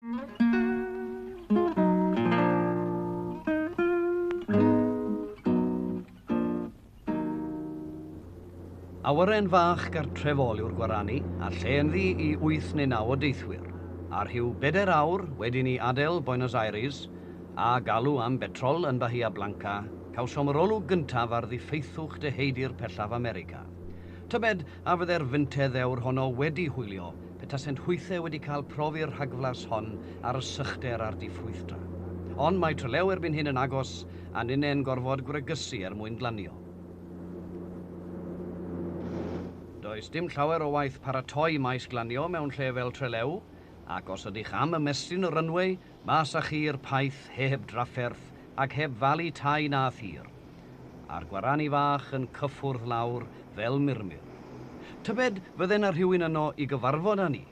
Awyren fach gartrefol yw'r Gwarani, a lle ynddi I 8 neu 9 o deithwyr. Ar rhyw 4 awr, wedi ni adael Buenos Aires, a galw am betrol yn Bahia Blanca, cawsom yr olwg gyntaf ar ddiffeithwch deheidi'r pellaf America. Tybed a fydde'r fyntedd ewr honno wedi hwylio, petasent hwythau wedi cael profi'r rhagflas hon ar y sychder a'r diffwythdra. Ond mae trelew erbyn hyn yn agos, a ninnau'n gorfod gwregysu mwyn glanio. Does dim llawer o waith paratoi maes glanio mewn lle fel trelew, ac os ydych am ymestyn y runway, mas â chi'r paith heb drafferth ac heb falu tai na thir. A'r Gwarani fach yn cyffwrdd lawr fel murmur. Tybed fydden ar rhywun yno I gyfarfod â ni?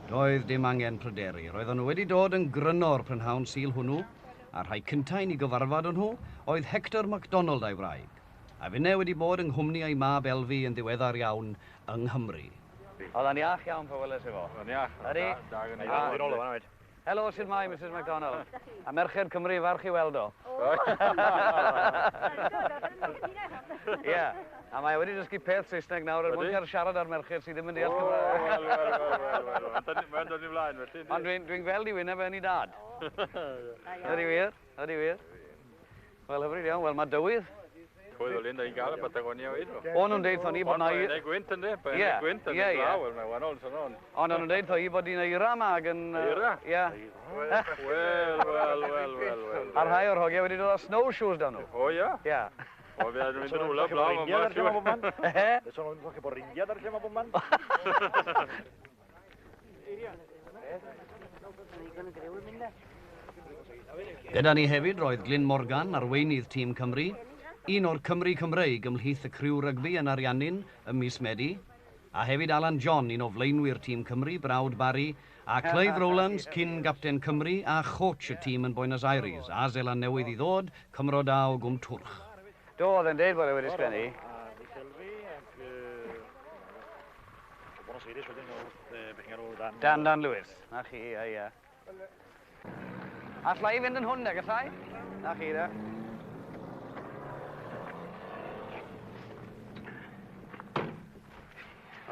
Doedd dim angen pryderu. Roedden nhw wedi dod yn gryno'r prynhawn sil hwnnw, a rhai cyntau'n I gyfarfod nhw oedd Hector MacDonald a'i wraig. A finne wedi bod yng nghwmni ei mab Elfi yn ddiweddar iawn yng Nghymru. Oedd yn iach iawn pa weles efo? Oedd yn iach. Ydy? Helo, sydd mai, Mrs MacDonald. A merched Cymru, farch I weld o. Ie. A mae wedi dysgu peth Saesneg nawr, er mwyn cael siarad ar merched sydd ddim yn deall Cymraeg. Wel. Mae'n dod I flaen, felly. Ond dwi'n gweld I wyneb yn I dad. Ydy wir? Ydy wir? Wel, hyfryd iawn. Wel, mae dywydd. Oedd o'n Linda I gael y PATAGONIA o iddo. O'n nhw'n deud o'n I bod na... Ond mae'n gwynt yn de, mae'n gwynt yn glawr, mae'n wanol sy'n on. Ond o'n nhw'n deud o'n I bod i'n eira ma ag yn... Eira? Ie. Wel. Ar rhai o'r hogiau wedi dod â snowshoes dan nhw. O ia? Ie. O fe ydyn nhw'n mynd yn hwla blaw yn bach siwr. Beth o'n nhw'n cael borindiad ar lle mae bob man? Gyda ni hefyd roedd Glyn Morgan, arweinydd tîm Cymru, un o'r Cymru Cymreig ymhlith y criw rygbi yn Ariannin ym mis Medi, a hefyd Alan John, un o flaenwyr tîm Cymru, brawd Barry, a Clive Rowlands, cyn gapten Cymru, a coach y tîm yn Buenos Aires, a Zeland newydd I ddod, Cymro da o Gwm Twrch. Do, oedd yn deud bod e wedi sgwennu. Dan Lewis, na chi, ia. A llai fynd yn hwn, nag llai? Na chi, da.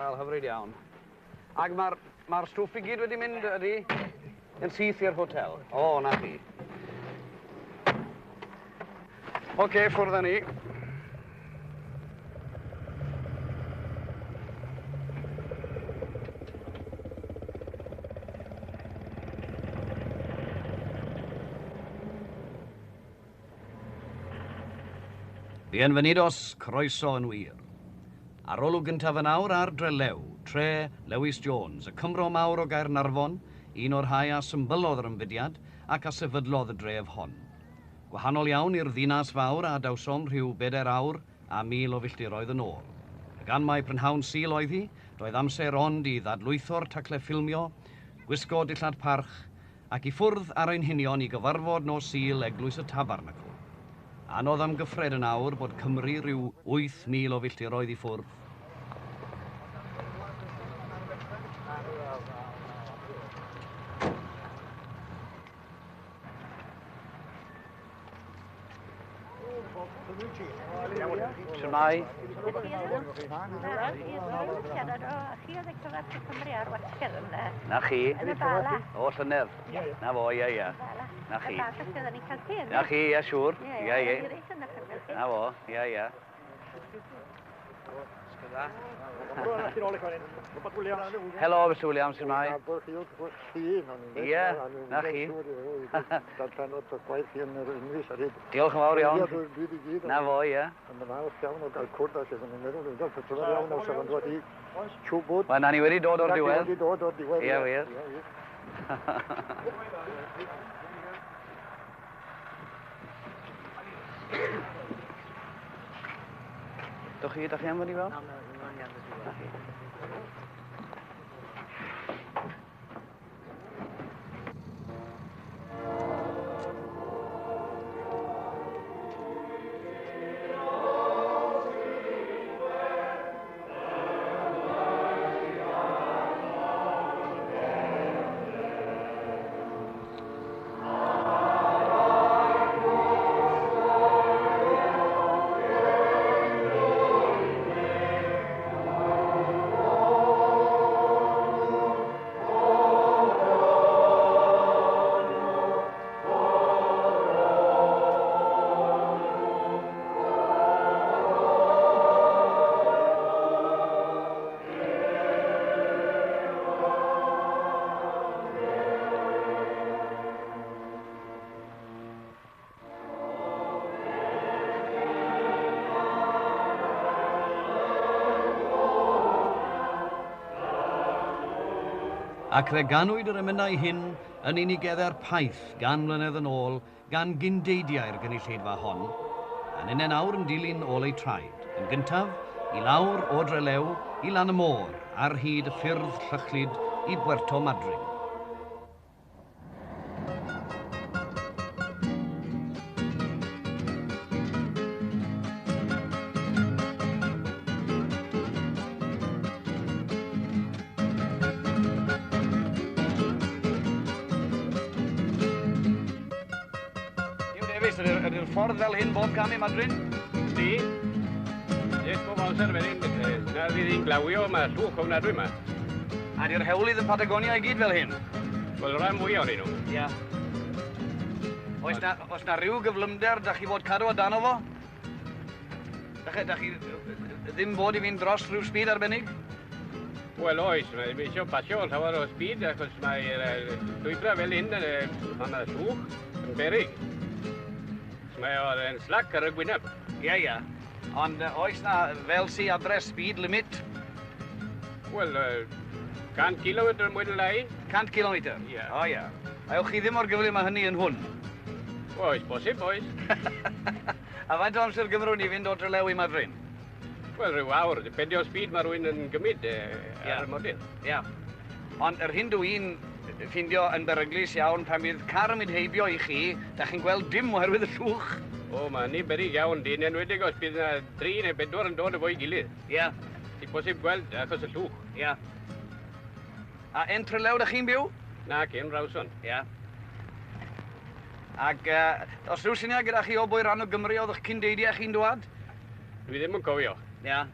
Wel, hyfryd iawn. Ac mae'r stwff I gyd wedi mynd ydy yn syth i'r hotel. O, na chi. Oce, ffwrdd â ni. Bienvenidos, croeso yn wir. Ar olwg gyntaf yn awr ar Drelew, tre Lewis Jones, y Cymro mawr o Gaernarfon, un o'r rhai a symbolodd yr ymfudiad ac a sefydlodd y dref hon. Gwahanol iawn i'r ddinas fawr a dawsom rhyw 4 awr a 1000 o filltiroedd yn ôl. Gan mai prynhawn sil oedd hi, doedd amser ond I ddadlwytho'r tacle ffilmio, gwisgo dillad parch, ac I ffwrdd ar ein hinion I gyfarfod nos sil eglwys y Tabernacl. Anodd am gyffred yn awr bod Cymru rhyw 8000 o filltiroedd I ffwrdd. Shmai. Na chi. O, llynedd. Na fo, ia. Na chi. Na chi, ia, siŵr. Ia. Na fo, ia. Helo, Mr Williams, sy'n mai? Ie, na chi. Diolch yn fawr iawn. Na fo, ie. Wel, na ni wedi dod o'r diwedd. Ie, wir. Doch chi am wedi fel? Ac fe ganwyd yr emynau hyn yn unigedder paith gan mlynedd yn ôl gan gyndeidiau'r gynulleidfa hon, yn un nawr yn dilyn ôl ei traed. Yn gyntaf, i lawr o Drelew i lan y môr ar hyd y ffyrdd llychlyd i Puerto Madryn. Ydy'r ffordd fel hyn bob cam i Madryn? Di. Jes bob amser fel hyn. Na fydd hi'n glawio, mae llwch o'n adwy yma. A di'r hewlydd yn Patagonia i gyd fel hyn? Wel, rhan mwy o'n nhw. Ia. Oes na rhyw gyflymder da chi fod cadw o dan o fo? Da chi ddim bod i fynd dros rhyw sbyd arbennig? Wel, oes. Mae eisiau pasio llawer o sbyd, achos mae'r llwybra fel hyn, mae llwch yn berig. Mae o'r slac ar y gwyneb. Ia. Ond oes na fel si adres speed limit? Wel, 100 km mwy na lai. 100 km? Ie. O ia. A ywch chi ddim o'r gyflym mae hynny yn hwn? Oes, bosib, oes. A faint o amser gymrwn i fynd o Drelew i Madryn? Wel, rhyw awr. Dependio o speed mae rhywun yn gymryd ar y model. Ia. Ond yr hyn dwi'n ffindio yn beryglus iawn pan bydd car yn mynd heibio i chi, da chi'n gweld dim oherwydd y llwch. O, mae ni berig iawn, di'n enwedig os bydd yna 3 neu 4 yn dod o fo'i gilydd. Ia. Ti'n bosib gweld achos y llwch. Ia. A en Trelew da chi'n byw? Na, cyn Rawson. Ia. Ac os rhyw syniad gyda chi o bwy rhan o Gymru oedd eich cyndeidiau chi'n dwad? Dwi ddim yn cofio. Ia.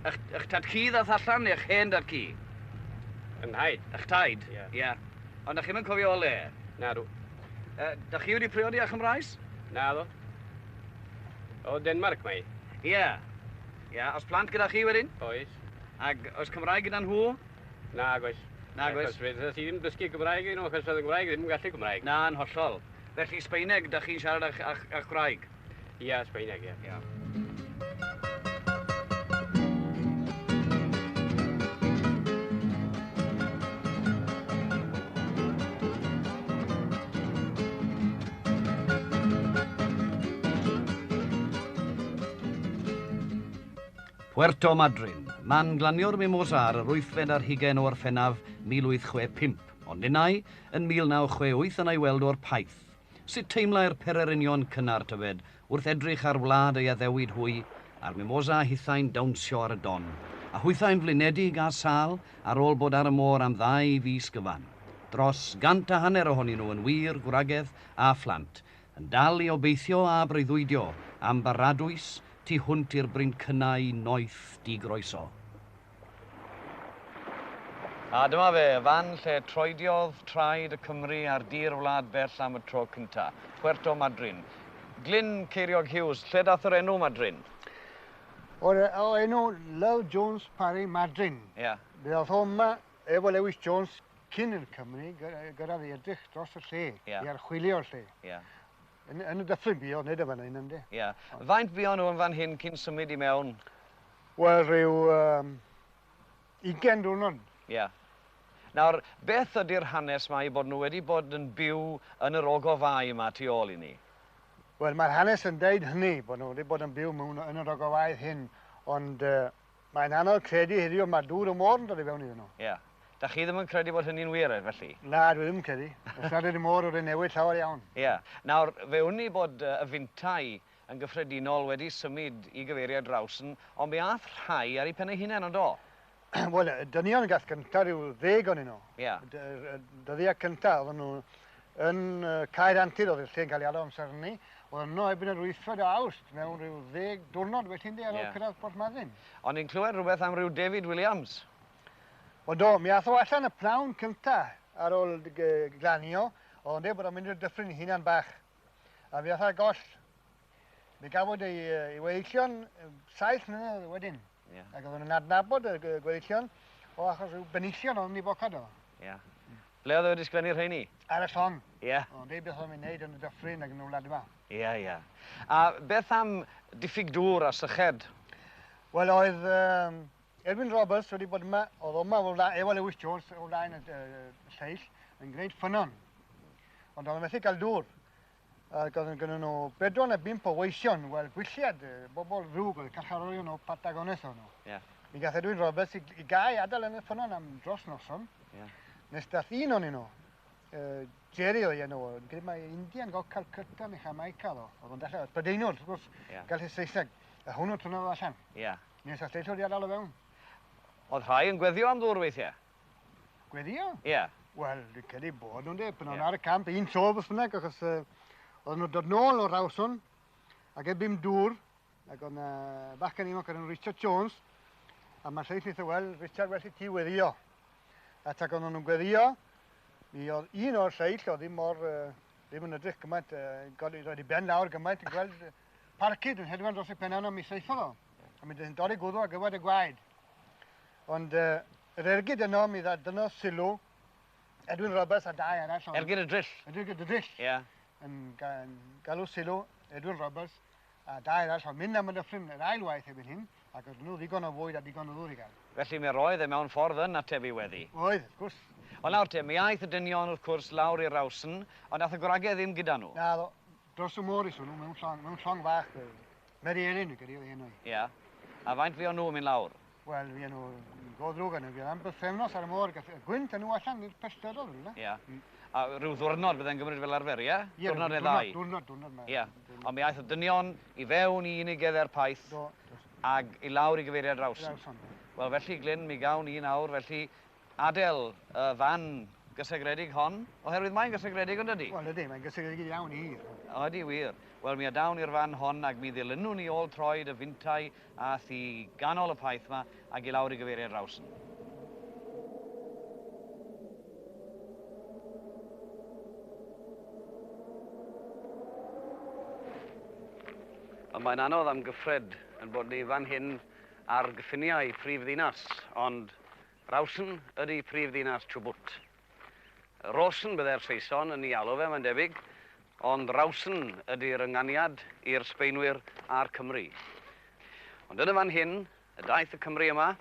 Eich tad ci ddath allan neu eich hen dad ci? Yn haid. Eich taid? Ia. Ond ydych chi'n cofio o le? Na, dw. Da chi wedi priodi a Chymraes? Na, ddo. O Denmark mai. Ia. Ia, os plant gyda chi wedyn? Oes. Ac oes Cymraeg gyda nhw? Na, oes. Na, oes. Achos fydd ti ddim dysgu Cymraeg yn achos fydd y Cymraeg ddim yn gallu Cymraeg. Na, yn hollol. Felly Sbeineg, da chi'n siarad a'ch Cymraeg? Ia, Sbeineg, ia. Ia. Puerto Madryn, man glaniwr Mimosa ar yr 8fed ar 20 o Orffennaf 1865, ond unai yn 1968 yn ei weld o'r paith. Sut teimlai'r pererinion cynnar tyfed wrth edrych ar wlad ei addewid hwy, a'r Mimosa hithain dawnsio ar y don, a hwythau'n flinedig a sal ar ôl bod ar y môr am 2 fis gyfan. Dros 150 ohonyn nhw yn wir, gwragedd a phlant, yn dal i obeithio a breuddwydio am baradwys tu hwnt i'r bryn cynnau noeth digroeso. A dyma fe, fan lle troediodd traed y Cymru ar dir wlad bell am y tro cynta, Puerto Madryn. Glyn Ceiriog Hughes, lle dath yr enw Madryn? O enw Love Jones Parry Madryn. Ia. Bydd hwma efo Lewis Jones cyn i'r Cymru gyda fi edrych dros y lle, i archwilio'r lle. Ia. Yn y dyffryn bio, nid y fan hyn ynddi. Ia. Faint bio nhw yn fan hyn cyn symud i mewn? Wel, rhyw 20 diwrnod. Ia. Nawr, beth ydy'r hanes mae i bod nhw wedi bod yn byw yn yr ogofau yma tu ôl i ni? Wel, mae'r hanes yn deud hynny, bod nhw wedi bod yn byw mewn yn yr ogofau hyn, ond mae'n anodd credu heddiw mae dŵr y môr yn dod i fewn iddyn nhw. Ia. Da chi ddim yn credu bod hynny'n wir, felly? Na, dwi ddim yn credu. Os nad ydy'r môr wedi newid llawer iawn. Ia. Nawr, fe wni bod y fyntau yn gyffredinol wedi symud i gyfeiriad Rawson, ond mi ath rhai ar ei pen ei hunain ond o? Wel, dynion gath cyntaf rhyw 10 o'n nhw. Ia. Dyddiau cyntaf, oedden nhw yn Caer Antir oedd y lle'n cael ei addo amser hynny. Oedden nhw erbyn yr 8fed o Awst mewn rhyw 10 diwrnod wedyn di ar ôl cyrraedd Port Madryn. Ond ni'n clywed rhywbeth am ryw David Williams? O do, mi ath o allan y pnawn cyntaf ar ôl glanio, ond bod o'n mynd i'r dyffryn hunan bach. A mi ath o'r goll. Mi gafod ei weillion 7 mlynedd wedyn. Ac oedden nhw'n adnabod y gweillion o achos rhyw benillion o'n ni bocad o. Ia. Ble oedd wedi sgwennu'r rheini? Ar y llong. Ia. Ond beth o'n i'n neud yn y dyffryn ac yn y wlad yma. Ia, ia. A beth am diffyg dŵr a syched? Wel, oedd Edwin Roberts wedi bod yma, oedd yma efo Lewis Jones o flaen y lleill yn gwneud ffynon. Ond oedd yn methu cael dŵr. Ac oedd gynnu nhw 4 neu 5 o weision, wel gwylliad, bobl rhwg, oedd carcharorion o PATAGONIA o'n nhw. Mi gath Edwin Roberts i gau adael yn y ffynon am dros noson. Nes dath un o'n nhw, Jerry oedd enw, gyda mae Indian gael Calcutta neu Jamaica o. Oedd o'n dechrau, Brydeinwr, wrth gwrs, gael ei Saesneg. A hwnnw'n tynnu allan. Nes a lleithio di adael o fewn. Oedd rhai yn gweddio am ddŵr weithiau? Gweddio? Wel, dwi'n credu bod nhw'n de, pan o'n ar y camp, un tro beth bynnag, achos oedd nhw'n dod nôl o Rawson, ac ebym dŵr, ac oedd bachgen un o'n Richard Jones, a mae'r lleill neitha, wel, Richard wedi ti weddio. Ac oedd nhw'n gweddio, mi oedd un o'r lleill, oedd ddim yn edrych gymaint, roedd i ben lawr gymaint, yn gweld parcyd yn hedfan dros y penawd mi seithodd o. A mi ddyn dod i gwddw a gyfod y gwaed. Ond yr ergyd yno, mi ddaddyno sylw, Edwin Roberts a dau arall. Ergyd y drill? Ergyd y drill. Yn galw sylw, Edwin Roberts a dau arall, o'n mynd am y dyffryn yr ail waith erbyn hyn, ac oedd nhw ddigon o fwyd a ddigon o ddŵr i gael. Felly mi roedd e mewn ffordd yn atebu weddi? Oedd, wrth gwrs. Ond nawr te, mi aeth y dynion wrth gwrs lawr i'r Rawson, ond nath y gwragau ddim gyda nhw? Na, dros y môr i swn nhw, mewn llong fach. Meri Elin, gyda ei enw. A faint fi o'n nhw'n mynd lawr? Wel, fi nhw god drwg yn y fi, am bythefnos ar y môr, gwynt yn nhw allan i'r pellterol, yna. A rhyw ddwrnod bydde'n gymryd fel arfer, Diwrnod neu ddau? Diwrnod. Ond mi aeth y dynion i fewn i unigedde'r paith, ag i lawr i gyfeiriad Rawson. Wel, felly, Glyn, mi gawn ni nawr, felly, adael y fan gysegredig hon, oherwydd mae'n gysegredig ond ydy? Wel, ydy, mae'n gysegredig iawn i hir. Ydy, wir. Wel, mi a dawn i'r fan hon ac mi ddilynwn ni ôl troed y fintau a thi ganol y paith yma ac i lawr i gyfeiriad Rawson. Mae'n anodd am gyffred yn bod ni fan hyn ar gyffiniau prif ddinas, ond Rawson ydy prif ddinas Chubut. Rawson byddai'r Saeson yn ei alw fe, mae'n debyg, ond Rawson ydy'r ynganiad i'r Sbeinwyr a'r Cymru. Ond yn y fan hyn, y daeth y Cymru yma,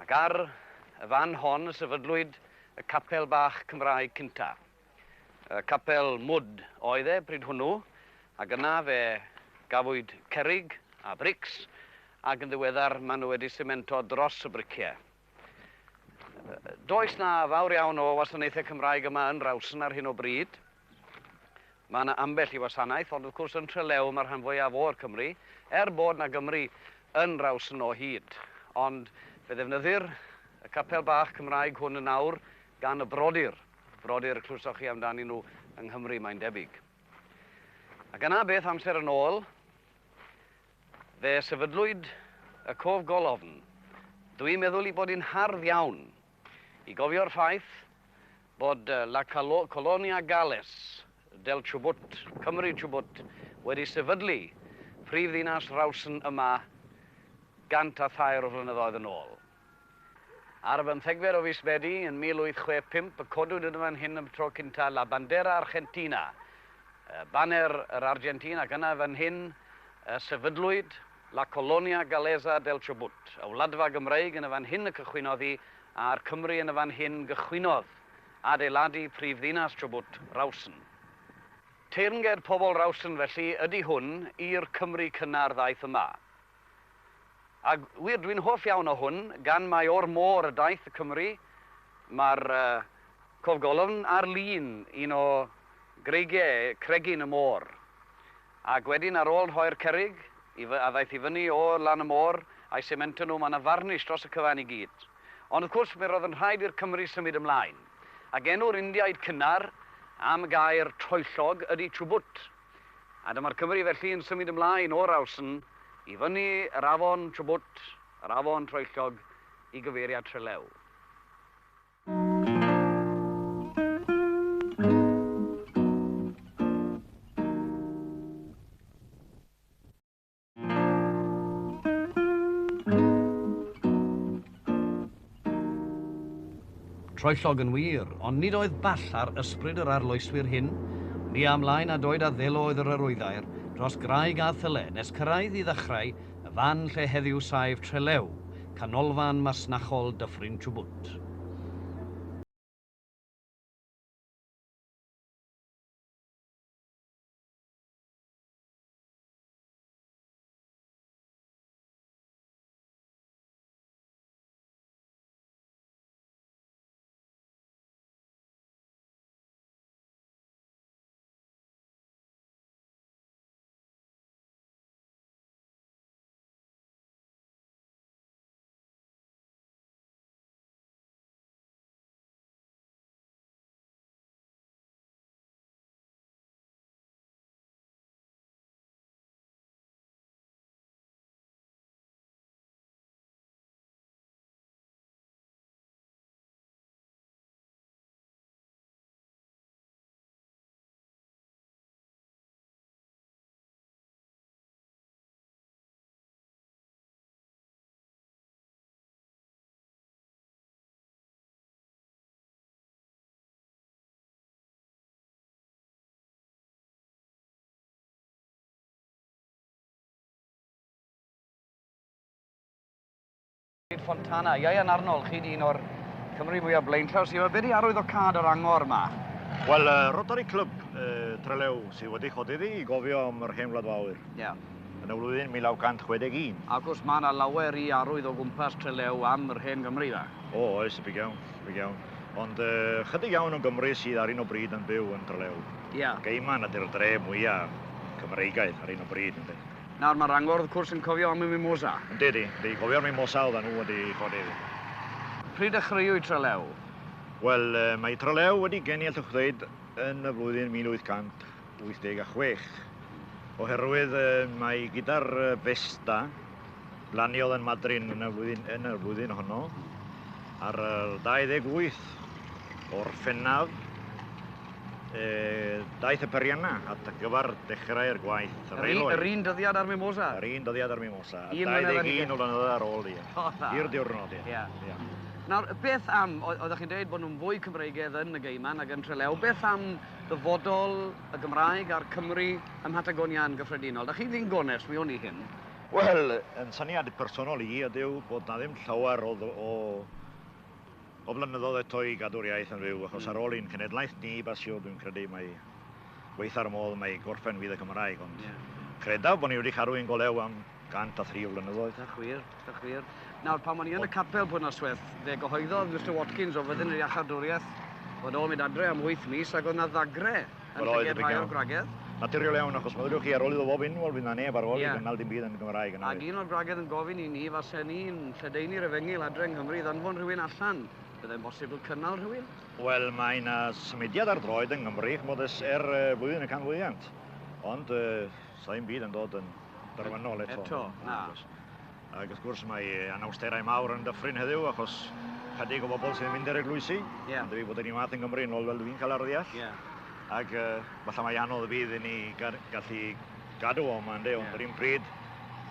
ac ar y fan hon y sefydlwyd y capel bach Cymraeg cynta. Y capel mwd oedd e bryd hwnnw, ac yna fe gafwyd cerig a brics, ac yn ddiweddar maen nhw wedi semento dros y briciau. Does na fawr iawn o wasanaethau Cymraeg yma yn Rawson ar hyn o bryd. Mae yna ambell i wasanaeth, ond wrth gwrs yn Trelew mae'r rhan fwyaf o'r Cymru, bod na Gymru yn Rawson o hyd. Ond fe ddefnyddir y capel bach Cymraeg hwn yn awr gan y brodyr. Brodyr y clwsoch chi amdani nhw yng Nghymru, mae'n debyg. Ac yna beth amser yn ôl, fe sefydlwyd y cof golofn. Dwi'n meddwl i bod hi'n hardd iawn i gofio'r ffaith bod la Colonia Gales del Chubut, Cymru Chubut, wedi sefydlu prif ddinas Rawson yma gant a thair o flynyddoedd yn ôl. Ar y 15 o fis Medi yn 1865, y codwyd yn fan hyn am tro cynta la bandera Argentina, baner yr Argentina, ac yna fan hyn sefydlwyd la Colonia Galesa del Chubut, y wladfa Gymreig yn y fan hyn y cychwynodd hi, a'r Cymru yn y fan hyn gychwynodd adeiladu prif ddinas Chubut, Rawson. Teyrnged pobl Rawson felly ydy hwn i'r Cymru cynnar ddaeth yma. A wir, dwi'n hoff iawn o hwn, gan mai o'r môr y daeth y Cymru, mae'r cofgolofn ar lun un o greigiau cregyn y môr. Ac wedyn ar ôl rhoi'r cerig, a ddaeth i fyny o lan y môr, a'i semento nhw, mae yna farnish dros y cyfan i gyd. Ond wrth gwrs, mi roedd yn rhaid i'r Cymru symud ymlaen. Ac enw'r Indiaid cynnar am gair troellog ydy Chubut. A dyma'r Cymru felly yn symud ymlaen o Rawson i fyny yr afon Chubut, yr afon troellog, i gyfeiriad Trelew. Troellog yn wir, ond nid oedd ball ar ysbryd yr arloeswyr hyn, ni amlaen a doed a ddeloedd yr arwyddair dros graig a thyle nes cyrraedd i ddechrau y fan lle heddiw saif Trelew, canolfan masnachol Dyffryn Chubut. Fontana, Ieuan Arnold, chi di un o'r Cymru mwyaf blaenllaw sydd wedi arwydd o cad yr angor yma? Wel, Rotary Club Trelew sydd wedi chodi i gofio am yr hen wlad fawr. Ie. Yn y flwyddyn 1961. Ac os mae yna lawer i arwydd o gwmpas Trelew am yr hen Gymru fa? O, oes, big iawn, big iawn. Ond chydig iawn o Gymru sydd ar un o bryd yn byw yn Trelew. Ie. Geiman ydy'r dre mwyaf Cymreigaidd ar un o bryd, ynddi. Nawr mae'r angor wrth gwrs yn cofio am y Mimosa. Ynddi, cofio'r Mimosa oedden nhw wedi chodi. Pryd dechreuwyd Trelew? Wel, mae Trelew wedi genial ddweud yn y flwyddyn 1886. Oherwydd mae gyda'r festa blaniodd yn Madrin yn y flwyddyn honno ar 28 o'r Ffennaf daeth y perianna at gyfer dechrau'r gwaith. Yr un dyddiad ar Mimosa? Yr un dyddiad ar Mimosa. 21 o flynyddoedd ar ôl i. I'r diwrnod, ie. Nawr, beth am, oeddech chi'n dweud bod nhw'n fwy Cymreigaidd yn y Geiman ac yn Trelew, beth am ddyfodol y Gymraeg a'r Cymru ym Patagonia yn gyffredinol? Da chi ddim gonest mi o'n i hyn? Wel, yn syniad personol i ydyw bod na ddim llawer o flynyddoedd eto i gadw'r iaith yn fyw, achos ar ôl un cenedlaeth ni basio, dwi'n credu mae weithar modd mae gorffen fydd y Cymraeg, ond credaf bod ni wedi cadw un golew am 103 o flynyddoedd. Da chwir. Nawr, pan o'n i yn y capel pwy noswaith, fe gyhoeddodd Mr Watkins o fyddin yr iachadwriaeth bod o'n mynd adre am 8 mis ac oedd na ddagre yn llyged rhai o'r gwragedd. Naturiol iawn, achos meddwch chi ar ôl iddo bob unwaith fydd na neb ar ôl i gynnal dim byd yn Gymraeg. Ac un o'r gwragedd yn gofyn i ni fasen ni'n lledaenu'r efengyl adre yng Nghymru ddanfon rhywun allan. Byddai'n bosibl cynnal rhywun? Wel, mae yna symudiad ar droed yng Nghymru, chmodus blwyddyn y canfyddiant. Ond, sa'n byd yn dod yn derfynol eto. Na. Ac wrth gwrs mae anawsterau mawr yn Dyffryn heddiw, achos chydig o bobl sy'n mynd i'r eglwysi. Ond fi bod yn ei math yng Nghymru yn ôl fel fi'n cael ar ddeall. Ac falle mae anodd fydd i ni gallu gadw o yma, ynddi, ond yr un pryd,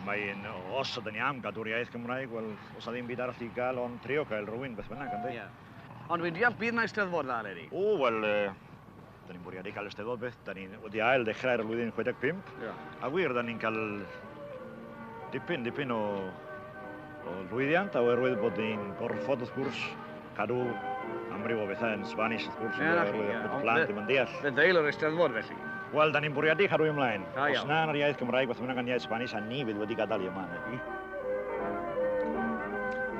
os ydyn ni am gadw'r iaith Gymraeg, wel, os ydyn byd arall i gael, ond trio cael rhywun beth bynnag, ynddi. Ond dwi'n deall bydd na eisteddfod dda, Leri? O, wel, dyn ni'n bwriadu cael eisteddfod beth, dyn ni wedi ail dechrau'r flwyddyn 65, a wir, dyn ni'n cael dipyn o lwyddiant, a oherwydd bod ni'n gorfod wrth gwrs cadw amryw o bethau yn Spanish wrth gwrs, oherwydd bod y plant ddim yn deall. Fe ddeil o'r eisteddfod felly? Wel, da ni'n bwriadu cadw ymlaen. Os na yn yr iaith Gymraeg, beth bynnag yn iaith Spanish, a ni fydd wedi gadael i yma.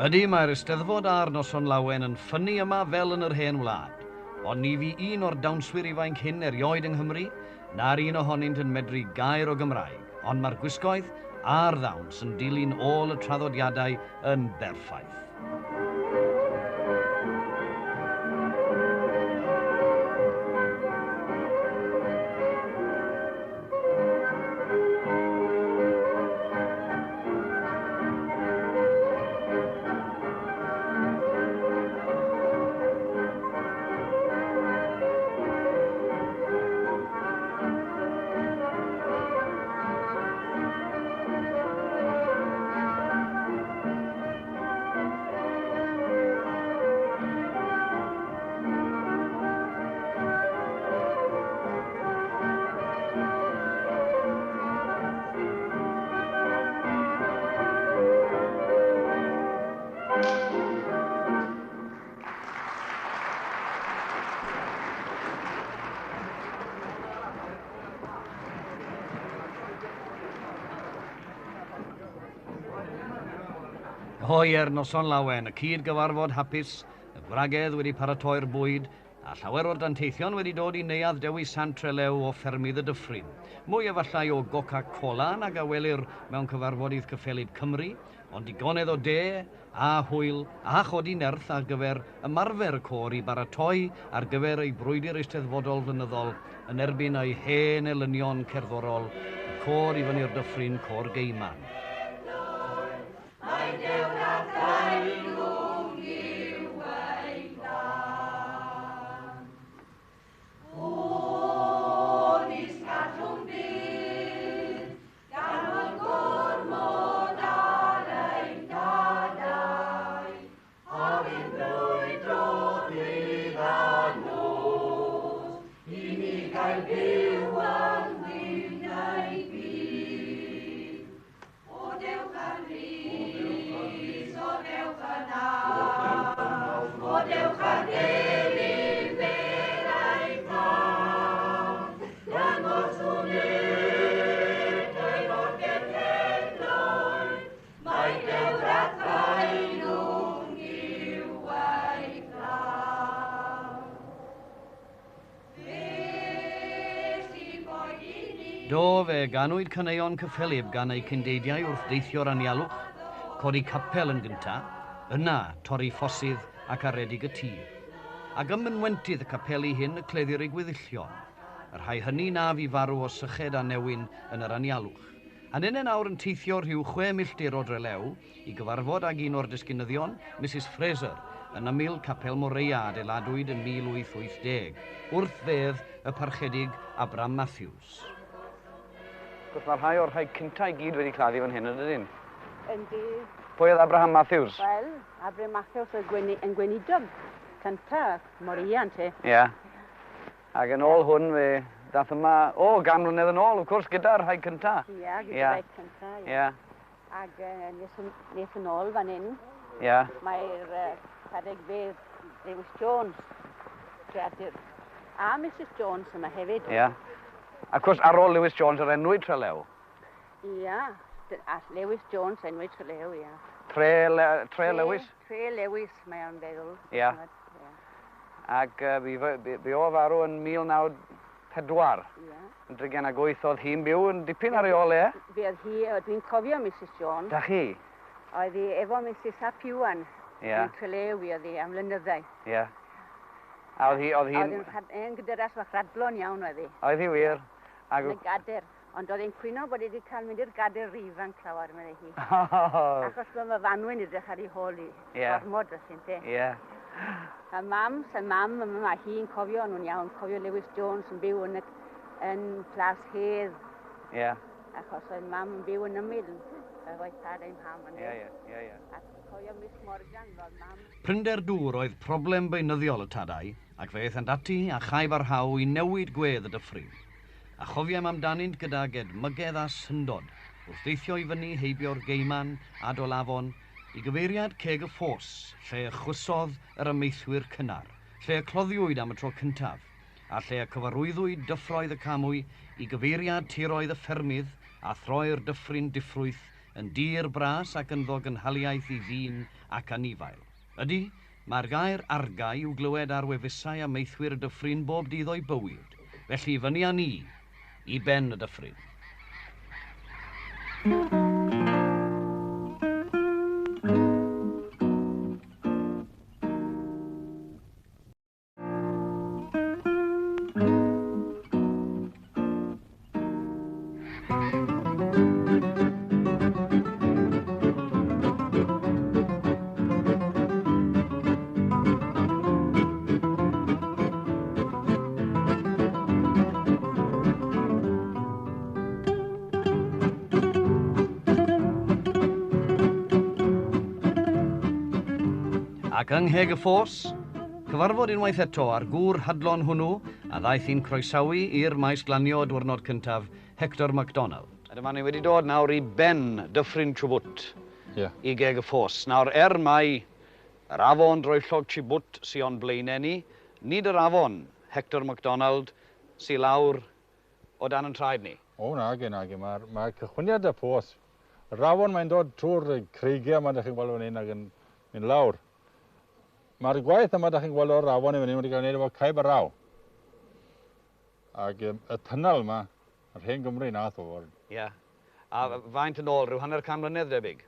Ydy, mae'r eisteddfod a'r noson lawen yn ffynnu yma fel yn yr hen wlad. Ond ni fi un o'r dawnswyr ifanc hyn erioed yng Nghymru, na'r un ohonynt yn medru gair o Gymraeg. Ond mae'r gwisgoedd a'r ddawns yn dilyn ôl y traddodiadau yn berffaith. Hoier noson lawen, y cyd gyfarfod hapus, y gwragedd wedi paratoi'r bwyd, a llawer o'r danteithion wedi dod i neuadd Dewi Santrelew o ffermydd y Dyffryn. Mwy efallai o Coca-Cola nag a welir mewn cyfarfodydd cyffelyd Cymru, ond digonedd o de, a hwyl, a chodi nerth ar gyfer ymarfer y côr i baratoi ar gyfer ei brwydr eisteddfodol flynyddol yn erbyn ei hen elynion cerddorol, y côr i fyny'r Dyffryn, Côr Geiman. Do fe ganwyd caneuon cyffelib gan eu cyndeidiau wrth deithio'r anialwch, codi capel yn gynta, yna torri ffosydd ac aredig y tir. Ac ymynwentydd y capeli hyn y cleddir ei gweddillion. Yr rhai hynny na fi farw o syched a newyn yn yr anialwch. A nene nawr yn teithio rhyw 6 milltir o Drelew i gyfarfod ag un o'r disgynyddion, Mrs Fraser, yn ymyl Capel Moreia adeiladwyd yn 1880, wrth fedd y parchedig Abram Matthews. Gwrs mae rhai o'r rhai cyntaf i gyd wedi claddu fan hyn, ydyn? Yndi. Pwy oedd Abraham Matthews? Wel, Abraham Matthews yn gweinidog cyntaf, Moreia, te. Ie. Ac yn ôl hwn fe, dath yma, gan mlynedd yn ôl, wrth gwrs, gyda'r rhai cyntaf. Ie, gyda'r rhai cyntaf, ie. Ac nes yn ôl fan hyn, mae'r paregfedd Lewis Jones, creadur, a Mrs Jones yma hefyd. Ie. Ac wrth ar ôl Lewis Jones yr enwyd Trelew? Ie, a Lewis Jones enwyd Trelew, ie. Tre Lewis? Tre Lewis, mae o'n feddwl. Ie. Ac fi o farw yn 1904. Ie. Yn 38 oedd hi'n byw yn dipyn ar ei ôl, e? Fe oedd hi, dwi'n cofio Mrs Jones. Da chi? Oedd hi efo Mrs Hap Iwan. Ie. Yn Trelew oedd hi am lynyddau. Ie. A oedd hi'n... Oedd hi'n gydaras fach radlon iawn oedd hi. Oedd hi wir? Yn y gader. Ond oedd hi'n cwyno bod wedi cael mynd i'r gader rifan clawar mewn hi. Achos mae fanwy'n edrych ar ei hôl i. Gormod os hyn te. Ie. A mam, mae hi'n cofio nhw'n iawn. Cofio Lewis Jones yn byw yn Plas Hedd. Ie. Achos oedd mam yn byw yn ymyl. Oedd oedd tad ein ham yn Ie. Ac cofio Miss Morgan, oedd mam. Prynder dŵr oedd problem beunyddiol y tadau, ac fe eithant ati a chai barhaw i newid gwedd y Dyffryn. A chofiem amdanynt gyda gedmygedd a syndod, wrth deithio i fyny heibio'r Geiman a Dolafon, i gyfeiriad Ceg y Ffos, lle chwysodd yr ymmeithwyr cynnar, lle cloddiwyd am y tro cyntaf, a lle cyfarwyddwyd dyffroedd y camwy i gyfeiriad tiroedd y ffermydd a throi'r Dyffryn diffrwyth yn dir bras ac yn ddogynhaliaeth i ddyn ac anifail. Ydy, mae'r gair arga i'w glywed ar wefusau a meithwyr y Dyffryn bob dydd o'i bywyd, felly fyny â ni i ben y Dyffryn. Ac yng Ngheg y Ffos, cyfarfod unwaith eto ar gŵr hadlon hwnnw a ddaeth hi'n croesawu i'r maes glanio diwrnod cyntaf Hector MacDonald. A dyma ni wedi dod nawr i ben Dyffryn Chubut i Geg y Ffos. Nawr mai yr afon droellog Chubut sy'n o'n blaenau ni, nid yr afon Hector MacDonald sy'n lawr o dan yn traed ni. O, nage. Mae'r cychwyniad y Ffos Rawon mae'n dod trwy'r creigiau yma, da chi'n gweld fan hyn, ac yn mynd lawr. Mae'r gwaith yma, da chi'n gweld o'r rawon i fan hyn, wedi cael ei wneud efo caib a raw. Ac y tunnel yma, yr hen Gymru nath o fod. Ie. A faint yn ôl, rhyw hanner can mlynedd debyg?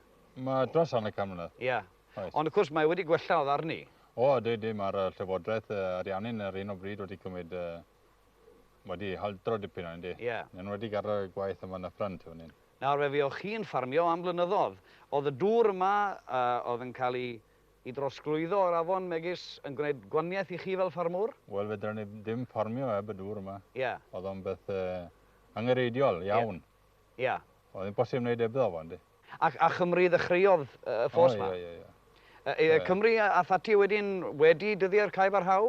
Mae dros hanner can mlynedd. Ie. Ond wrth gwrs, mae wedi gwella o ddarni. O, mae'r llywodraeth ariannu'n ar un o bryd wedi cymryd, wedi haldro dipyn o'n di. Ie. Yn wedi gadael y gwaith yma yn y ffrant fan hyn. Nawr, fe fi o'ch chi'n ffarmio am blynyddoedd. Oedd y dŵr yma oedd yn cael ei drosglwyddo o'r afon megis yn gwneud gwaniaeth i chi fel ffarmwr? Wel, fe dyn ni ddim ffarmio heb y dŵr yma. Ie. Oedd o'n beth angenreidiol iawn. Ie. Oedd yn bosib wneud ebddo fo, yndi. A Chymru ddechreuodd y ffos yma? Ie. Cymru a thati wedi dyddio'r caib ar haw?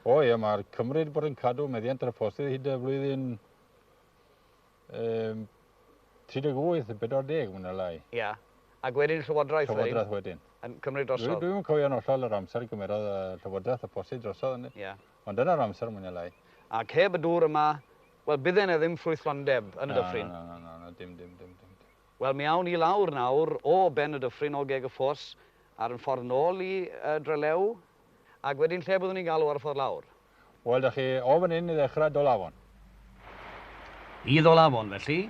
O ie, mae'r Cymru wedi bod yn cadw meddiant ar y postydd hyd y flwyddyn 38-40 mwyn y lai. Ia. Ac wedyn llywodraeth wedyn? Llywodraeth wedyn. Yn Cymru drosodd? Dwi'n cofio'n ollol yr amser gymerodd llywodraeth y postydd drosodd, ynddi? Ia. Ond dyna'r amser mwyn y lai. Ac heb y dŵr yma, wel bydden e ddim ffrwythlondeb yn y dyffryn? Na, dim. Wel, mi awn i lawr nawr o ben y dyffryn o geg y ffos ar yn ffordd nôl i Drelew, ac wedyn lle byddwn ni'n galw ar y ffordd lawr? Wel, da chi o fan hyn i ddechrau Dolafon. I Dolafon, felly,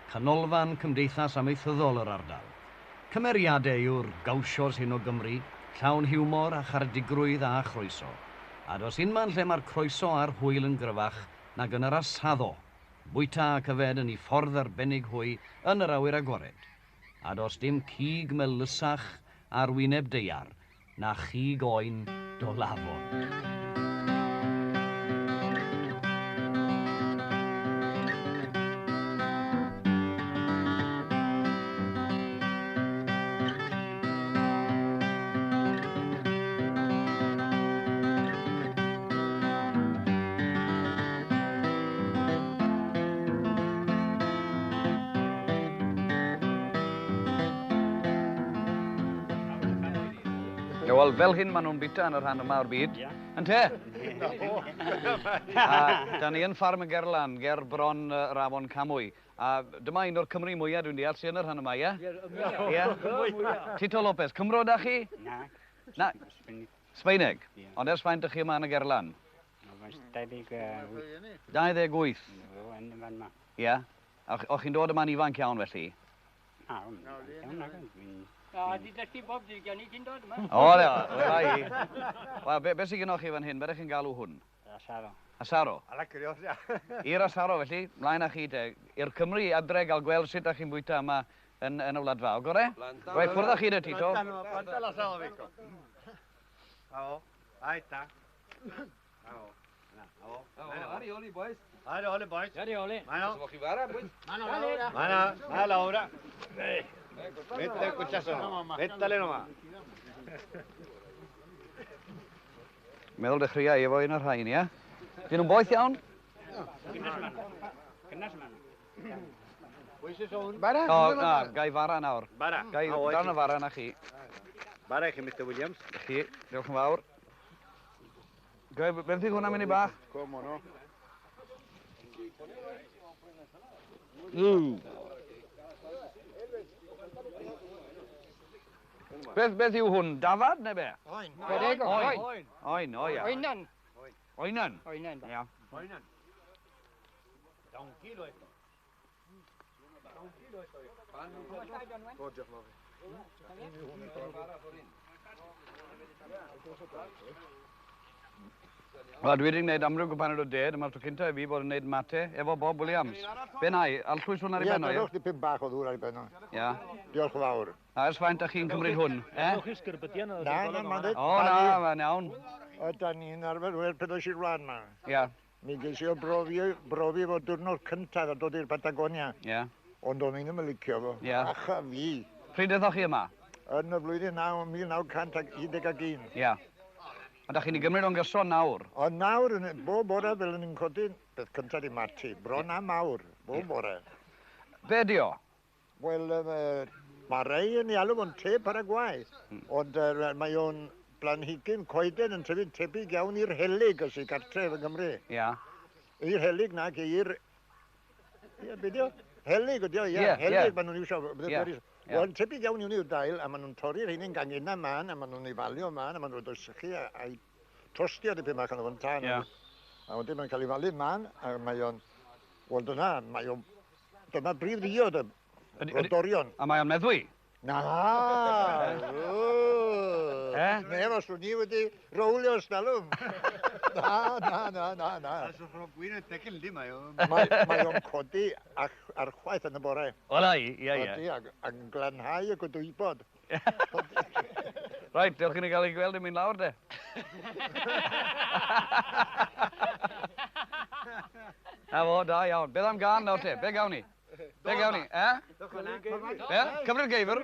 canolfan cymdeithas amaethyddol yr ardal. Cymeriadau yw'r gawsiors hyn o Gymru, llawn hiwmor a charedigrwydd a chroeso. A dos unman lle mae'r croeso a'r hwyl yn gryfach nag yn yr asaddo, bwyta ac yfed yn ei ffordd arbennig hwy yn yr awyr agored. A dos dim cig melysach a'r wyneb deiar, na chig oen Dolafon. Wel, fel hyn maen nhw'n bita yn y rhan yma o'r byd. Yn te? Da ni yn ffarm y Gerlan, ger bron yr afon Camwy. A dyma un o'r Cymru mwyaf dwi'n deall sy'n yn yr rhan yma, ie? Ie? Tito Lopez, Cymro da chi? Na. Sbaeneg? Ond ers faint ych chi yma yn y Gerlan? 28. Ie? O'ch chi'n dod yma'n ifanc iawn felly? Di dysgu bob digan i ti'n dod yma. O, le. Wel, beth sy'n gynnwch chi fan hyn? Be ydych chi'n galw hwn? Asaro. Asaro? Ala curios, ia. I'r asaro, felly, mlaen â chi te. I'r Cymru adre gael gweld sut ydych chi'n bwyta yma yn y wladfa. O, gore? Rhaid ffwrdd â chi de, Tito. Plantan asaro fico. Ao, aita. Ao. Ari, oli, boys. Ari, boys. Ari, oli. Mano. Somos Jibara, boys. Mano, Laura. Vete, escuchazo. Vétale nomás. Meddwl dechrau efo un o'r rhain, ie? Dyn nhw'n boeth iawn? Bara? O, na, gai fara nawr. Bara. Gai darn y fara na chi. Bara, chi, Mr. Williams. Chi, diolch yn fawr. Gai, beth yw hwnna'n mynd i bach? Como no? Beth yw hwn? Dafad neu be? Oen. Oen, o ia. Oenan. Oenan? Oenan. Ia. Oenan. Da un kilo esto. Da un kilo esto. O, diolch yn Wel, dwi wedi gwneud amryw gwpaned o de, dyma'r tro cynta i fi bod yn gwneud mate efo Bob Williams. Be nai, alchwys hwn ar ei benno, ie? Ie, di bach o ddŵr ar ei benno. Ia. Diolch yn fawr. A ers faint â chi'n cymryd hwn, e? Na, ma'n dweud. O, na, fa'n iawn. O, da ni'n arfer pedo si'r rhan ma. Ia. Mi ges i o brofi fo diwrnod cyntaf a dod i'r Patagonia. Ia. Ond o'n i'n licio fo. Ie. Acha fi. Pryd ydych chi yma? Yn y flwyddyn 1911. Ia. A da chi'n ei gymryd o'n gyson nawr? O nawr, bob bore fel yn codi, beth cyntaf di mati, bron a mawr, bob bore. Be di o? Wel, mae rei yn ei alw fo'n te Paraguay, ond mae o'n blanhigyn coeden yn tyfu'n tebyg iawn i'r helig os i gartref yn Gymru. Ia. I'r helig nag i'r... Ie, beth dio? Helig ydi o, ie. Helig maen nhw'n iwsio. Wel, tebyg iawn i wneud dail, a maen nhw'n torri'r hynny'n gangyna man, a maen nhw'n ei falio man, a maen nhw'n dod sychu a'i tostio dipyn bach yn o'n tan. A wedyn mae'n cael ei falu man, a mae o'n... Wel, dyma brif ddiod y rodorion. A mae o'n meddwi? Na! Neb os rwy'n ni wedi rowlio stalwm. Na. As of Rob Gwyn yn decyn di mae o. Mae o'n codi ar chwaith yn y bore. Ola i, ie. Codi ac yn glanhau y godwybod. Right, diolch i ni gael ei gweld yn mynd lawr de. Na fo, da iawn. Beth am gan nawr te? Be gawn ni? Be gawn ni, Cyfrif geifr.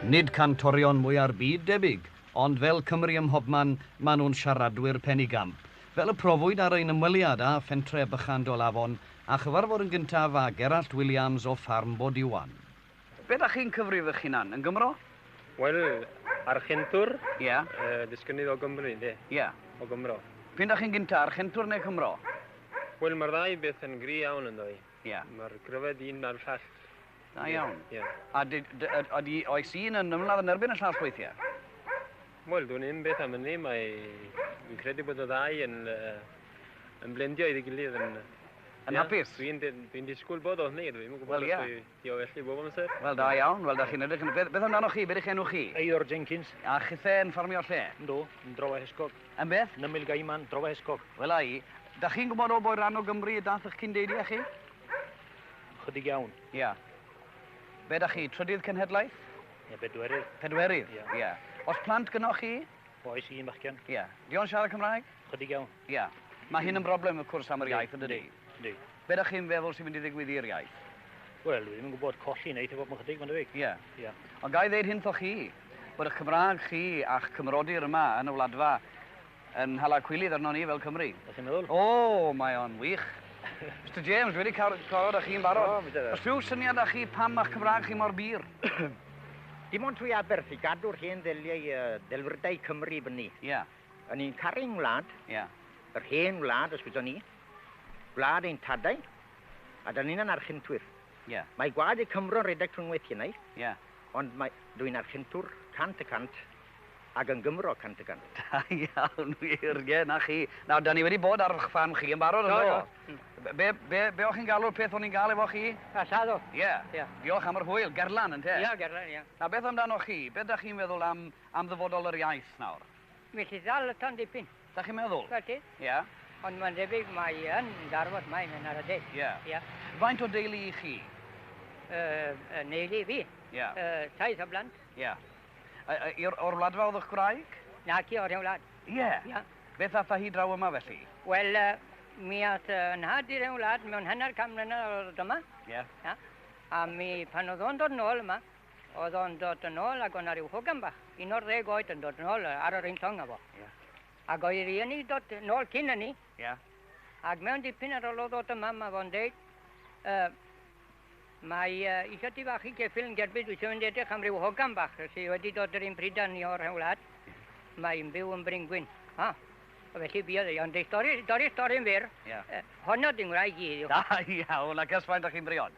Nid cantorion mwy ar byd debyg, ond fel Cymru ym mhobman, maen nhw'n siaradwyr penigamp. Fel y profwyd ar ein ymweliad â Fentre Bychan Dolafon a chyfarfod yn gyntaf â Gerallt Williams o Ffarm Bodiwan. Be da chi'n cyfrif eich hunan, yn Gymro? Wel, Argentwr. Ie. Disgynydd o Gymru, de. Ie. O Gymro. Pyn da chi'n gynta, Argentwr neu Cymro? Wel, mae'r ddau beth yn gri iawn yn doi. Ie. Mae'r gryfed un na'r llall. Da iawn. Ie. A oes un yn ymladd yn erbyn y llall weithiau? Wel, dwi'n un beth am hynny, dwi'n credu bod y ddau yn blendio iddi gilydd yn... Yn hapus? Dwi'n disgwyl bod o hynny, dwi'n gwybod os di o felly bob amser. Wel, da iawn, wel, da chi'n edrych yn... Beth amdano chi, beth eich enw chi? Eidor Jenkins. A chithe yn ffarmio lle? Ynddo, yn drofa hesgog. Yn beth? Nymil Gaiman, drofa hesgog. Wel, ai, da chi'n gwybod o boi rhan o Gymru dath eich cyn-deulu a chi? Chydig iawn. Ia. Be da chi, trydydd cenhedlaeth? Ie, bedwerydd. Pedwerydd? Ie. Os plant gynnwch chi? Oes un bachgen. Ie. Di o'n siarad Cymraeg? Chydig iawn. Ie. Mae hyn yn broblem y cwrs am yr iaith yn dydi? Di. Be da chi'n feddwl sy'n mynd i ddigwyddi'r iaith? Wel, dwi'n gwybod colli neith i fod yn chydig, mae'n dweud. Ie. Ond gai ddeud hyn tho chi, bod eich Cymraeg chi a'ch Cymrodir yma yn y wladfa yn hala cwilydd arno ni fel Cymru. Da chi'n meddwl? O, mae o'n wych. Mr James, wedi cawod â chi'n barod. Os rhyw syniad â chi pam a'ch Cymraeg chi mor bir? Dim ond trwy aberth i gadw'r hen ddelfrydau Cymru fyny. Ie. Yn un caru'n wlad, yr hen wlad, os byddwn ni, wlad ein tadau, a da ni'n archentwyr. Mae gwad y Cymro'n redeg trwy'n weithio neu, ond dwi'n archentwr 100% ac yn Gymro 100%. Da iawn, wir, na chi. Nawr, da ni wedi bod ar eich ffarm chi yn barod yno. Be o'ch chi'n galw'r peth o'n i'n gael efo chi? Asado. Ie. Diolch am yr hwyl, Gerlan yn te? Ie, Gerlan, ie. Na, beth amdano chi? Beth da chi'n meddwl am ddyfodol yr iaith nawr? Felly ddal y ton dipyn. Da chi'n meddwl? Felly. Ie. Ond mae'n debyg mae yn darfod mae'n yn ar y de. Ie. Faint o deulu i chi? Neulu fi. Ie. Taith o blant. Ie. O'r wladfa oedd eich gwraig? Na ci o'r wlad. Ie. Beth atha hi draw yma felly? Wel, mi ath yn had i'r wlad mewn hanner cam mlynedd yma. Ie. A pan oedd o'n dod yn ôl yma, oedd o'n dod yn ôl ac o'n ar ryw hogan bach. 11 oed yn dod yn ôl ar yr un llong efo. Ac oedd i ni dod yn ôl cyn ni. Ac mewn dipyn ar ôl o ddod yma, mae fo'n deud, mae eisiau ti fach i geffil yn gerbyd, dwi'n mynd edrych am ryw hogan bach sydd wedi dod yr un prydan ni o'r wlad. Mae'n byw yn Bryngwyn. Felly buodd ei, ond stori'n fyr, honno di'n wraig i. Da iawn, ac ys faint a'ch chi'n briod?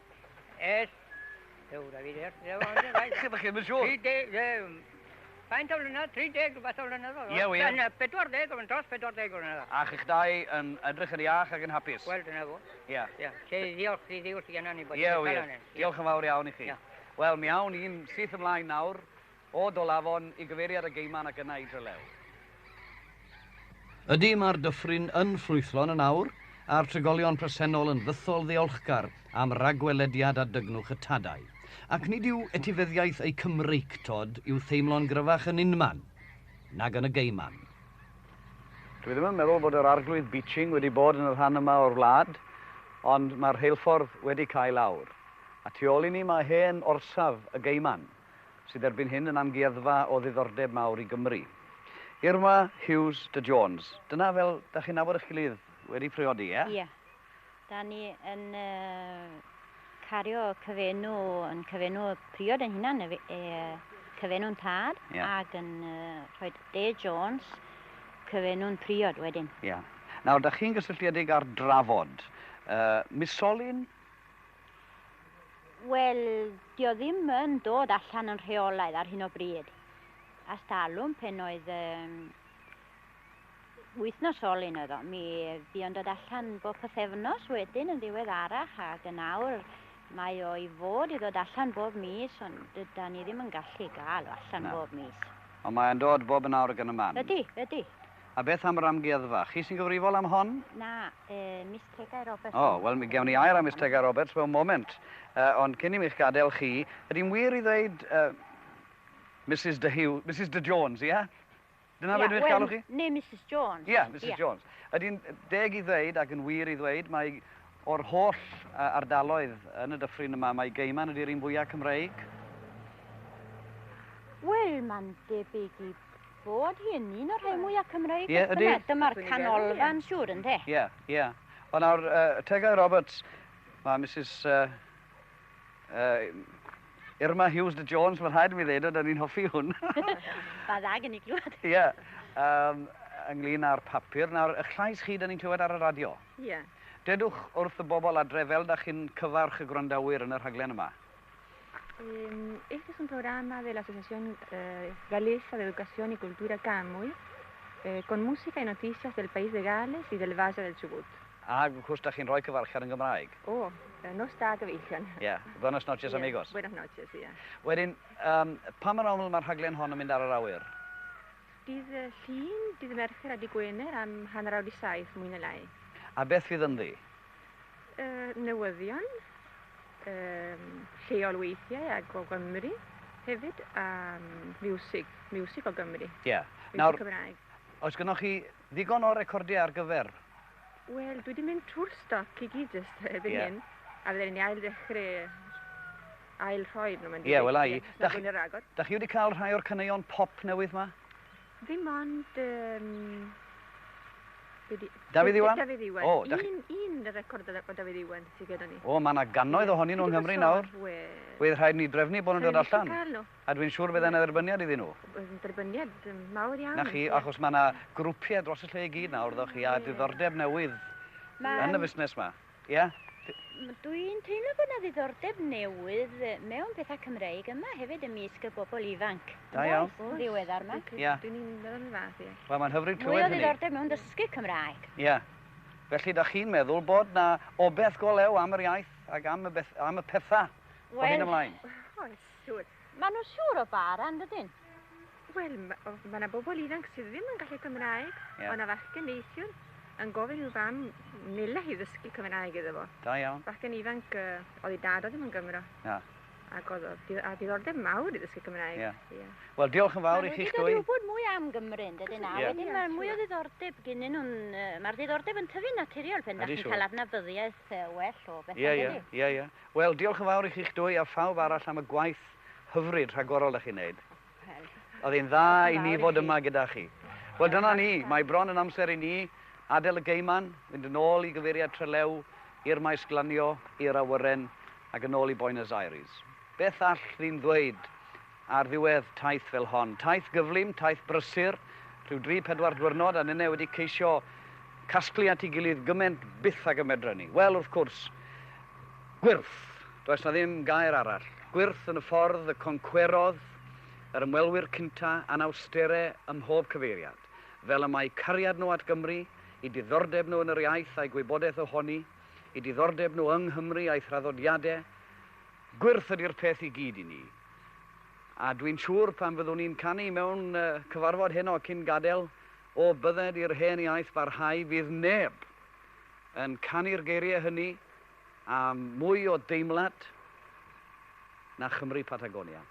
Ewr a fi der. Ydych chi'n mynd siŵr? Faint o flynedd? 30 fath o flynedd. Ie, wir. 40 o'n dros 40 flynedd. A'ch eich dau yn edrych yn iach ac yn hapus? Wel, dyna fo. Ie. Diolch i gynna ni. Ie, wir. Diolch yn fawr iawn i chi. Wel, mi awn i'n syth ymlaen nawr o Dolafon i gyfeiriad y Geiman ac yna i Drelew. Ydy mae'r dyffryn yn ffrwythlon yn awr a'r trigolion presennol yn ddythol ddiolchgar am ragwelediad a dygnwch y tadau. Ac nid yw etifeddiaeth eu Cymreictod i'w theimlo'n gryfach yn unman. nag yn y geiman. Dwi ddim yn meddwl bod yr arglwydd beaching wedi bod yn y rhan yma o'r wlad, ond mae'r rheilffordd wedi cael lawr. A tu ôl i ni mae hen orsaf y geiman, sydd erbyn hyn yn amgueddfa o ddiddordeb mawr i Gymru. Irma Hughes de Jones. Dyna fel, da chi'n nabod eich gilydd wedi priodi, ie? Ie. Da ni yn cario cyfenw priod yn hynna'n cyfenw'n tad, ac yn rhoi De Jones, cyfenw'n priod wedyn. Ie. Nawr, da chi'n gysylltiedig ar drafod. Misolyn? Wel, dio ddim yn dod allan yn rheolaidd ar hyn o bryd. A stalwm pen oedd wythnosolyn oedd o. Mi fi ond dod allan bob pythefnos wedyn yn ddiweddarach, ac yn awr mae o i fod i ddod allan bob mis, ond da ni ddim yn gallu gael o allan bob mis. Ond mae'n dod bob yn awr ag yn y man? Ydy. A beth am yr amgueddfa? Chi sy'n gyfrifol am hon? Na, Miss Tegau Roberts. Wel, mi gewn ni air am Miss Tegau Roberts mewn moment. Ond cyn i mi'ch gadael chi, ydy'n wir i ddweud Mrs de Jones, ie? Dyna beth dwi'n galw chi? Ne, Mrs Jones. Ie, Mrs Jones. Ydy'n deg i ddweud ac yn wir i ddweud, mae o'r holl ardaloedd yn y dyffryn yma, mae geiman ydy'r un fwyaf Cymreig? Wel, mae'n debyg i bod hi yn un o'r rhai mwyaf Cymreig. Ie, ydy. Dyma'r canolfan siŵr yn de. Ie. Ond nawr, Tegau Roberts, mae Mrs Irma Hughes de Jones, mae'n rhaid i mi ddweud, da ni'n hoffi hwn. Ba dda gen i glwad. Ie, ynglyn â'r papur. Nawr, eich llais chi, da ni'n clywed ar y radio. Ie. Dedwch wrth y bobl adre fel da chi'n cyfarch y gwrandawyr yn y rhaglen yma. Este es un programa de la Asociación Galesa de Educación y Cultura CAMUI, con música y noticias del país de Gales y del Valle del Chubut. A gwrs da chi'n rhoi cyfarchiad yn Gymraeg? No está gyfeillion. Ie, buenas noches amigos. Buenas noches, ie. Wedyn, pa mor aml mae'r rhaglen hon yn mynd ar yr awyr? Dydd Mercher a dydd Gwener am hanner awr i 7 mwy na lai. A beth fydd yn ddi? Newyddion, lleol weithiau ag o Gymru hefyd, a miwsig o Gymru. Ie. Nawr, oes gynnwch chi ddigon o recordiau ar gyfer? Wel, dwi wedi mynd trwy'r stoc i gyd jyst erbyn hyn, a fydden ni ail dechrau ail rhoi nhw. Ie, wel ai. Da chi wedi cael rhai o'r caneuon pop newydd ma? Ddim ond... Dafydd Iwan? Dafydd Iwan. Un record o Dafydd Iwan sydd gyda ni. Mae yna gannoedd ohonyn nhw yng Nghymru nawr. Wedd rhaid ni drefnu bod nhw'n dod allan. A dwi'n siŵr bydd yna dderbyniad iddyn nhw. Dderbyniad mawr iawn. Na chi, achos mae yna grwpiau dros y lle i gyd nawr, ddech chi, a diddordeb newydd yn y busnes ma. Ie? Dwi'n teimlo bod yna ddiddordeb newydd mewn pethau Cymreig yma hefyd ymysg y bobl ifanc. Da iawn. Ddiweddar yma. Ie. Dwi'n meddwl yn fath, ie. Wel, mae'n hyfryd clywed hynny. Mwy o hynny. ddiddordeb mewn dysgu Cymraeg. Ie. Felly, da chi'n meddwl bod na obeth go lew am yr iaith ac am y pethau o hyn ymlaen? Oes, siŵr. Maen nhw siŵr o bara, yn dydyn? Wel, mae yna bobl ifanc sydd ddim yn gallu Cymraeg, ond yna fachgen neithiwr yn gofyn i'w fam nila i ddysgu Cymraeg iddo fo. Da iawn. Fachgen ifanc oedd i dad o ddim yn Gymro. Ac oedd a diddordeb mawr i ddysgu Cymraeg. Wel, diolch yn fawr i chi'ch dwy. Mae'n gwybod mwy am Gymru, dydyn na. Wedyn mae mwy o ddiddordeb gynnyn nhw'n... Mae'r diddordeb yn tyfu naturiol pen da chi'n cael adnabyddiaeth well o bethau. Ie. Wel, diolch yn fawr i chi'ch dwy a phawb arall am y gwaith hyfryd rhagorol ych chi'n neud. Oedd hi'n dda i ni fod yma gyda chi. Wel, dyna ni. Mae bron yn amser i ni adael y geiman, fynd yn ôl i gyfeiriad Trelew, i'r maes glanio, i'r awyren, ac yn ôl i Buenos Aires. Beth all ni'n ddweud ar ddiwedd taith fel hon? Taith gyflym, taith brysur, rhyw 3-4 diwrnod, a nynne wedi ceisio casglu at ei gilydd gymaint byth ag ymedra ni. Wel, wrth gwrs, gwyrth. Does na ddim gair arall. Gwyrth yn y ffordd y concwerodd yr ymwelwyr cynta anawsterau ym mhob cyfeiriad. Fel y mae cariad nhw at Gymru, i diddordeb nhw yn yr iaith a'i gwybodaeth ohoni, i diddordeb nhw yng Nghymru a'i thraddodiadau, gwyrth ydy'r peth i gyd i ni. A dwi'n siŵr pan fyddwn ni'n canu mewn cyfarfod heno cyn gadael, o bydded i'r hen iaith barhau, fydd neb yn canu'r geiriau hynny a mwy o deimlad na Chymru Patagonia.